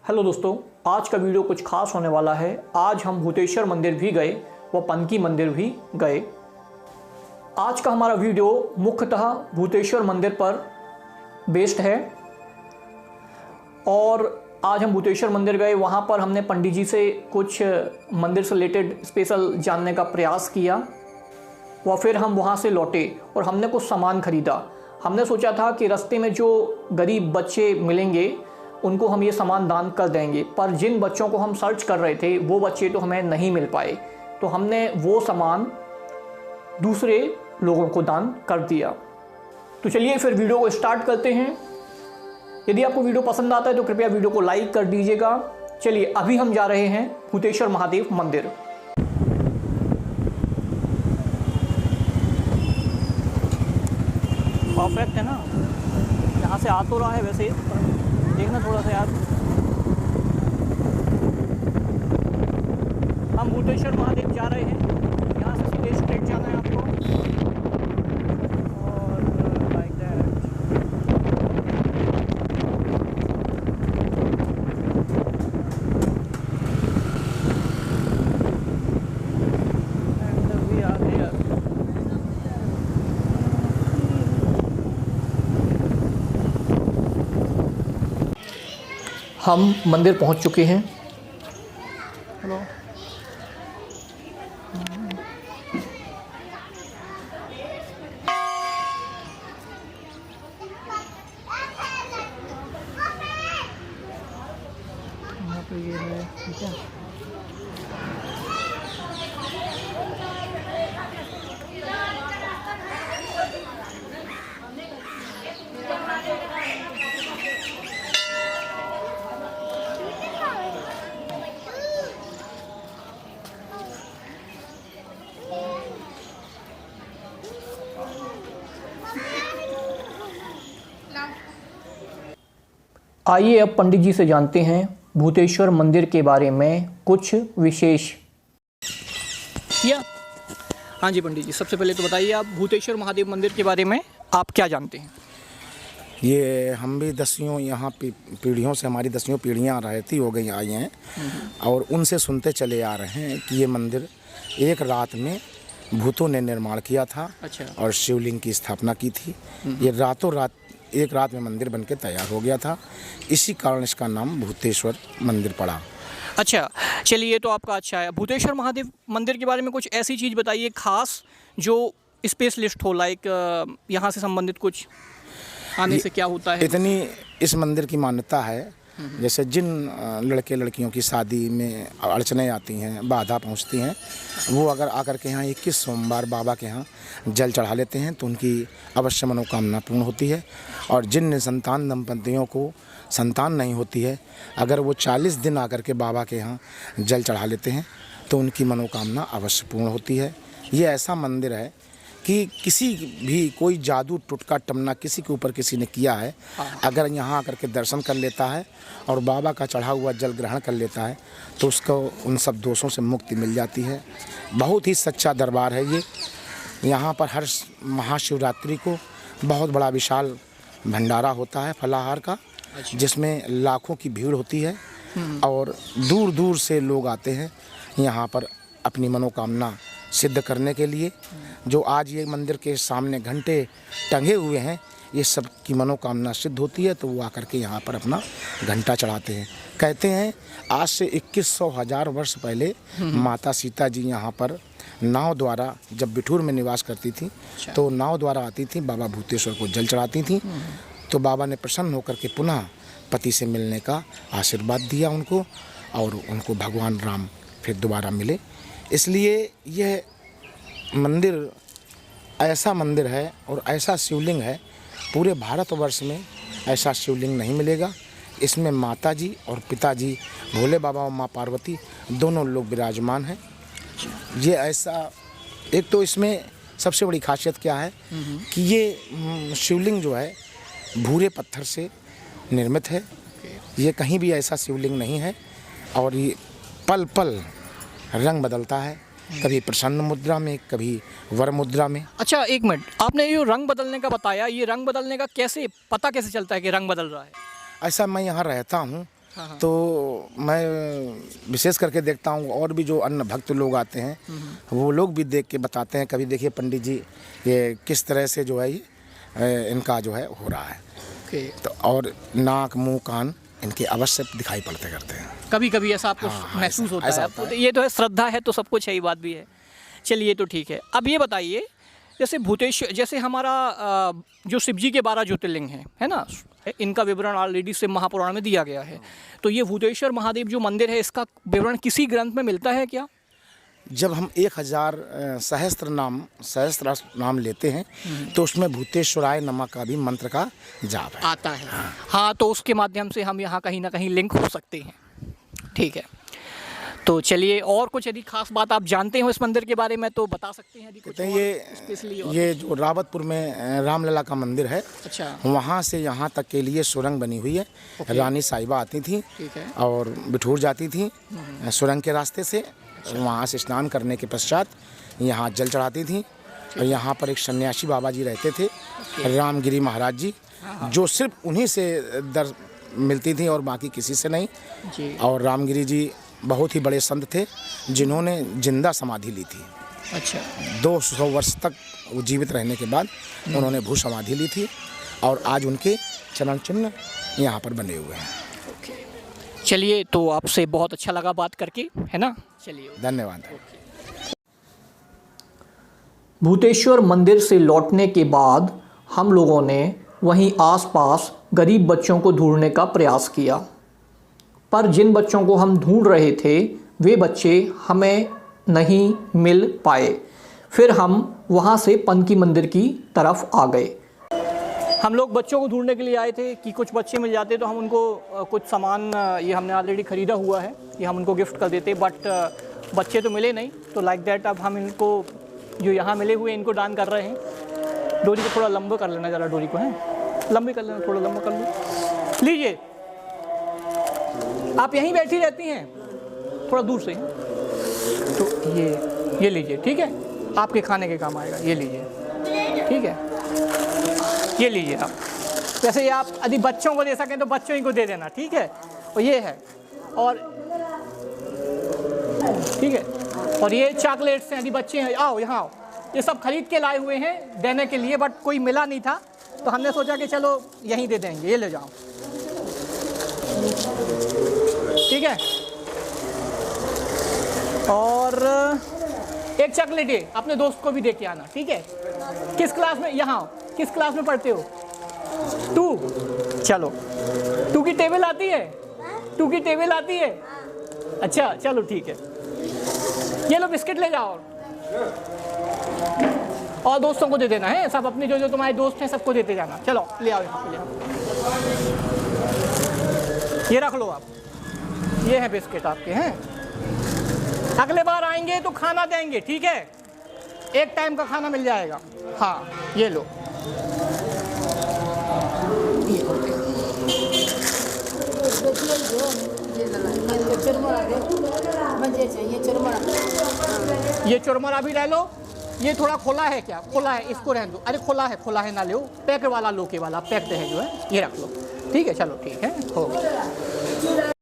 Hello दोस्तों, आज का वीडियो कुछ खास होने वाला है। आज हम भूतेश्वर मंदिर भी गए व पनकी मंदिर भी गए। आज का हमारा वीडियो मुख्यतः भूतेश्वर मंदिर पर बेस्ड है और आज हम भूतेश्वर मंदिर गए। वहाँ पर हमने पंडित जी से कुछ मंदिर से रिलेटेड स्पेशल जानने का प्रयास किया व फिर हम वहाँ से लौटे और हमने कुछ सामान खरीदा। हमने सोचा था कि रास्ते में जो गरीब बच्चे मिलेंगे उनको हम ये सामान दान कर देंगे, पर जिन बच्चों को हम सर्च कर रहे थे वो बच्चे तो हमें नहीं मिल पाए, तो हमने वो सामान दूसरे लोगों को दान कर दिया। तो चलिए फिर वीडियो को स्टार्ट करते हैं। यदि आपको वीडियो पसंद आता है तो कृपया वीडियो को लाइक कर दीजिएगा। चलिए अभी हम जा रहे हैं भूतेश्वर महादेव मंदिर। परफेक्ट है ना, यहाँ से आ तो रहा है वैसे, देखना थोड़ा सा यार। हम भूतेश्वर महादेव जा रहे हैं, यहाँ से सीधे स्ट्रेट जाना है आपको और like that. And we are here. हम मंदिर पहुंच चुके हैं। हेलो, यहाँ पे ये है, ठीक है। आइए अब पंडित जी से जानते हैं भूतेश्वर मंदिर के बारे में कुछ विशेष। या हाँ जी पंडित जी, सबसे पहले तो बताइए आप भूतेश्वर महादेव मंदिर के बारे में आप क्या जानते हैं? ये हम भी दसियों यहाँ पीढ़ियों से, हमारी दसियों पीढ़ियाँ रहती हो गई आई हैं और उनसे सुनते चले आ रहे हैं कि ये मंदिर एक रात में भूतों ने निर्माण किया था। अच्छा। और शिवलिंग की स्थापना की थी। ये रातों रात एक रात में मंदिर बनके तैयार हो गया था। इसी कारण इसका नाम भूतेश्वर मंदिर पड़ा। अच्छा, चलिए ये तो आपका अच्छा है। भूतेश्वर महादेव मंदिर के बारे में कुछ ऐसी चीज़ बताइए खास जो स्पेशलिस्ट हो, लाइक यहाँ से संबंधित कुछ आने से क्या होता है। इतनी इस मंदिर की मान्यता है, जैसे जिन लड़के लड़कियों की शादी में अड़चनें आती हैं, बाधा पहुंचती हैं, वो अगर आकर के यहाँ 21 सोमवार बाबा के यहाँ जल चढ़ा लेते हैं तो उनकी अवश्य मनोकामना पूर्ण होती है। और जिन निसंतान दंपतियों को संतान नहीं होती है, अगर वो 40 दिन आकर के बाबा के यहाँ जल चढ़ा लेते हैं तो उनकी मनोकामना अवश्य पूर्ण होती है। ये ऐसा मंदिर है कि किसी भी कोई जादू टुटका टमना किसी के ऊपर किसी ने किया है, अगर यहाँ आकर के दर्शन कर लेता है और बाबा का चढ़ा हुआ जल ग्रहण कर लेता है तो उसको उन सब दोषों से मुक्ति मिल जाती है। बहुत ही सच्चा दरबार है ये। यहाँ पर हर महाशिवरात्रि को बहुत बड़ा विशाल भंडारा होता है फलाहार का, जिसमें लाखों की भीड़ होती है और दूर दूर से लोग आते हैं यहाँ पर अपनी मनोकामना सिद्ध करने के लिए। जो आज ये मंदिर के सामने घंटे टंगे हुए हैं, ये सब की मनोकामना सिद्ध होती है तो वो आकर के यहाँ पर अपना घंटा चढ़ाते हैं। कहते हैं आज से 2100 वर्ष पहले माता सीता जी यहाँ पर नाव द्वारा, जब बिठूर में निवास करती थी तो नाव द्वारा आती थी, बाबा भूतेश्वर को जल चढ़ाती थी। तो बाबा ने प्रसन्न होकर के पुनः पति से मिलने का आशीर्वाद दिया उनको और उनको भगवान राम फिर दोबारा मिले। इसलिए यह मंदिर ऐसा मंदिर है और ऐसा शिवलिंग है, पूरे भारतवर्ष में ऐसा शिवलिंग नहीं मिलेगा। इसमें माता जी और पिताजी भोले बाबा और माँ पार्वती दोनों लोग विराजमान हैं। ये ऐसा, एक तो इसमें सबसे बड़ी खासियत क्या है कि ये शिवलिंग जो है भूरे पत्थर से निर्मित है। ये कहीं भी ऐसा शिवलिंग नहीं है और ये पल पल रंग बदलता है, कभी प्रसन्न मुद्रा में, कभी वर मुद्रा में। अच्छा एक मिनट, आपने ये रंग बदलने का बताया, ये रंग बदलने का कैसे पता कैसे चलता है कि रंग बदल रहा है? ऐसा मैं यहाँ रहता हूँ तो मैं विशेष करके देखता हूँ और भी जो अन्य भक्त लोग आते हैं वो लोग भी देख के बताते हैं, कभी देखिए पंडित जी ये किस तरह से जो है ये इनका जो है हो रहा है। तो और नाक मुंह कान इनके अवश्य दिखाई पड़ते करते हैं। कभी कभी ऐसा आपको महसूस होता है आपको? तो ये तो है, श्रद्धा है तो सब कुछ है, ये बात भी है। चलिए तो ठीक है। अब ये बताइए, जैसे भूतेश्वर, जैसे हमारा जो शिव जी के 12 ज्योतिर्लिंग हैं, है ना, इनका विवरण ऑलरेडी शिव महापुराण में दिया गया है। तो ये भूतेश्वर महादेव जो मंदिर है, इसका विवरण किसी ग्रंथ में मिलता है क्या? जब हम 1000 सहस्त्र नाम लेते हैं तो उसमें भूतेश्वराय नमः का भी मंत्र का जाप है, आता है। हाँ, तो उसके माध्यम से हम यहाँ कहीं ना कहीं लिंक हो सकते हैं। ठीक है, तो चलिए, और कुछ यदि खास बात आप जानते हो इस मंदिर के बारे में तो बता सकते हैं। कहते हैं ये जो रावतपुर में रामलला का मंदिर है, अच्छा, वहाँ से यहाँ तक के लिए सुरंग बनी हुई है। रानी साहिबा आती थी और बिठूर जाती थी सुरंग के रास्ते से, वहाँ से स्नान करने के पश्चात यहाँ जल चढ़ाती थी। और यहाँ पर एक सन्यासी बाबा जी रहते थे, रामगिरी महाराज जी, जो सिर्फ उन्हीं से दर मिलती थी और बाकी किसी से नहीं जी। और रामगिरी जी बहुत ही बड़े संत थे जिन्होंने जिंदा समाधि ली थी। अच्छा, 200 वर्ष तक वो जीवित रहने के बाद उन्होंने भू समाधि ली थी और आज उनके चरण चिन्ह यहाँ पर बने हुए हैं। चलिए, तो आपसे बहुत अच्छा लगा बात करके, है ना। चलिए, धन्यवाद। भूतेश्वर मंदिर से लौटने के बाद हम लोगों ने वहीं आसपास गरीब बच्चों को ढूंढने का प्रयास किया, पर जिन बच्चों को हम ढूंढ रहे थे वे बच्चे हमें नहीं मिल पाए। फिर हम वहाँ से पनकी मंदिर की तरफ आ गए। हम लोग बच्चों को ढूंढने के लिए आए थे कि कुछ बच्चे मिल जाते तो हम उनको कुछ सामान, ये हमने ऑलरेडी ख़रीदा हुआ है, ये हम उनको गिफ्ट कर देते, बट बच्चे तो मिले नहीं। तो लाइक दैट अब हम इनको जो यहाँ मिले हुए इनको दान कर रहे हैं। डोरी को थोड़ा लंबा कर लेना, ज़रा डोरी को है लंबी कर लेना, थोड़ा लंबा कर लो। लीजिए, आप यहीं बैठी रहती हैं, थोड़ा दूर से, तो ये लीजिए, ठीक है, आपके खाने के काम आएगा। ये लीजिए, ठीक है, ये लीजिए आप। वैसे ये आप यदि बच्चों को दे सकें तो बच्चों ही को दे देना, ठीक है। और ये है, और ठीक है, और ये चॉकलेट्स हैं, यदि बच्चे हैं, आओ यहाँ आओ। ये सब खरीद के लाए हुए हैं देने के लिए, बट कोई मिला नहीं था तो हमने सोचा कि चलो यहीं दे देंगे। ये ले जाओ, ठीक है। और एक चॉकलेट ये अपने दोस्त को भी दे के आना, ठीक है। किस क्लास में, यहाँ किस क्लास में पढ़ते हो? 2। चलो, 2 की टेबल आती है? 2 की टेबल आती है? अच्छा, चलो ठीक है। ये लो बिस्किट ले जाओ और दोस्तों को दे देना है, सब अपने जो जो तुम्हारे दोस्त हैं सबको देते जाना। चलो ले आओ, यहाँ पे ले आओ, ये रख लो आप। ये है बिस्किट आपके हैं। अगले बार आएंगे तो खाना देंगे, ठीक है, एक टाइम का खाना मिल जाएगा। हाँ, ये लो। ये चुरमुरा भी ले लो। ये थोड़ा खोला है क्या? खोला है, इसको रहने दो। अरे खोला है ना लो, पैक वाला लो, के वाला पैक्ड है जो है, ये रख लो, ठीक है। चलो ठीक है, हो गया।